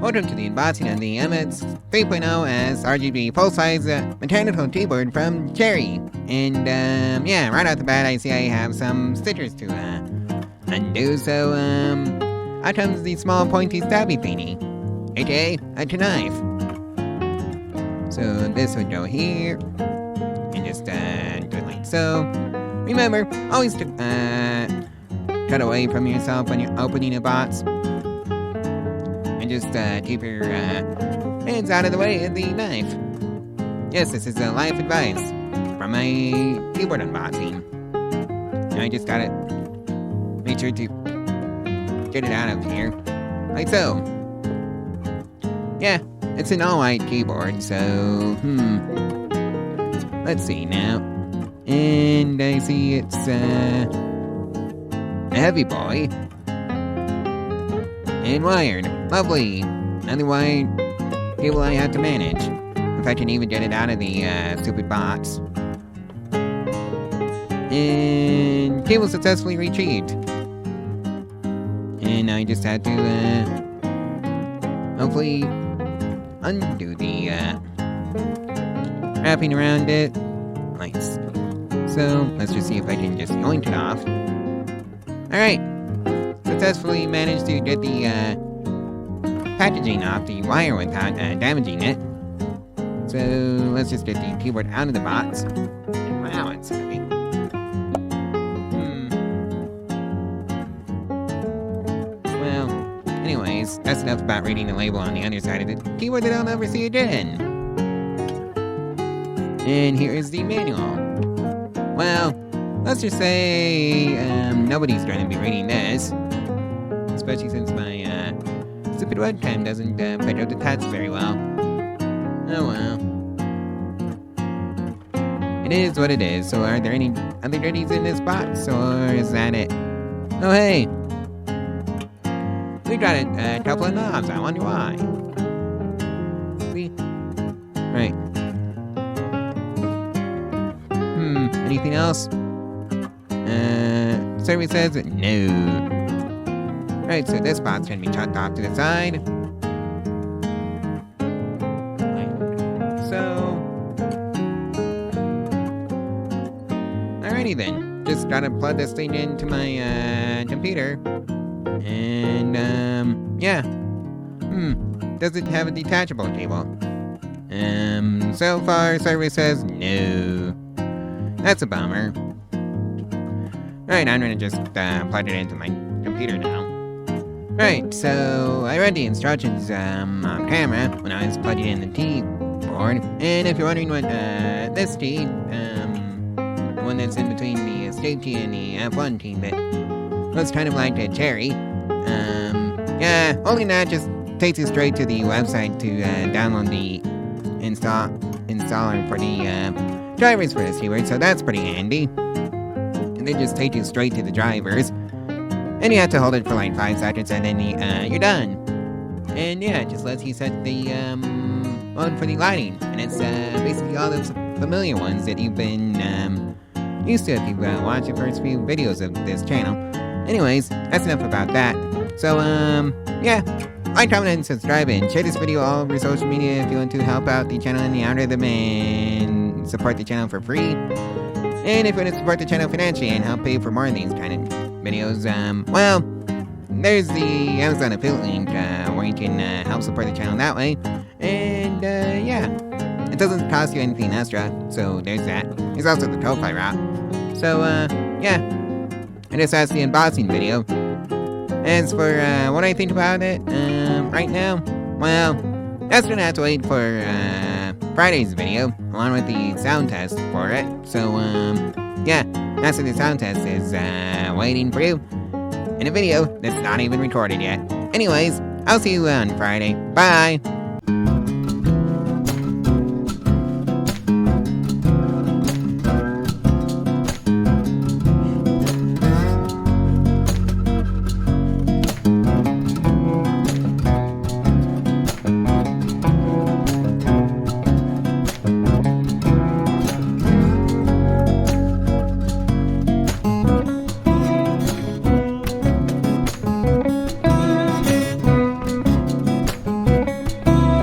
Welcome to the unboxing of the MX 3.0 as RGB full-size mechanical keyboard from Cherry. And yeah, right off the bat I see I have some stickers to undo, so out comes the small pointy stabby thingy, aka a knife. So this would go here, and just do it like so. Remember, always cut away from yourself when you're opening a box. And just keep your hands out of the way of the knife. Yes, this is life advice from my keyboard unboxing. And I just gotta make sure to get it out of here, like so. Yeah, it's an all-white keyboard, so let's see now. And I see it's a heavy boy. And wired. Lovely. Another wired cable I have to manage. If I can even get it out of the stupid box. And cable successfully retrieved. And I just had to hopefully undo the wrapping around it. Nice. So let's just see if I can just yoink it off. Alright. Successfully managed to get the packaging off the wire without damaging it. So let's just get the keyboard out of the box. Wow, it's heavy. Well, anyways, that's enough about reading the label on the underside of the keyboard that I'll never see again. And here is the manual. Well, let's just say nobody's going to be reading this. Especially since my stupid webcam doesn't pick up the text very well. Oh well. It is what it is, so are there any other goodies in this box, or is that it? Oh hey! We got a couple of knobs, I wonder why. See? Right. Anything else? Survey says no. Right, so this box can be chucked off to the side. Like so. Alrighty then. Just gotta plug this thing into my computer. And yeah. Does it have a detachable cable? So far survey says no. That's a bummer. Right, I'm gonna just plug it into my computer now. Right, so I read the instructions on camera when I was plugging in the keyboard, and if you're wondering what this key, the one that's in between the escape key and the F1 key that looks kind of like a cherry, yeah, holding that just takes you straight to the website to download the installer for the drivers for this keyboard, so that's pretty handy. And they just take you straight to the drivers. And you have to hold it for like 5 seconds and then you're done. And yeah, it just lets you set the mode for the lighting. And it's basically all those familiar ones that you've been used to if you've watched the first few videos of this channel. Anyways, that's enough about that. So yeah, like, comment, and subscribe, and share this video all over social media if you want to help out the channel and the algorithm and support the channel for free. And if you want to support the channel financially and help pay for more of these kind of videos, well, there's the Amazon affiliate link where you can help support the channel that way. And yeah, it doesn't cost you anything extra, so there's that. There's also the Ko-Fi route. So yeah, and this has the unboxing video. As for what I think about it right now, well, that's gonna have to wait for Friday's video, along with the sound test for it. So yeah, that's what the sound test is waiting for you in a video that's not even recorded yet. Anyways, I'll see you on Friday. Bye!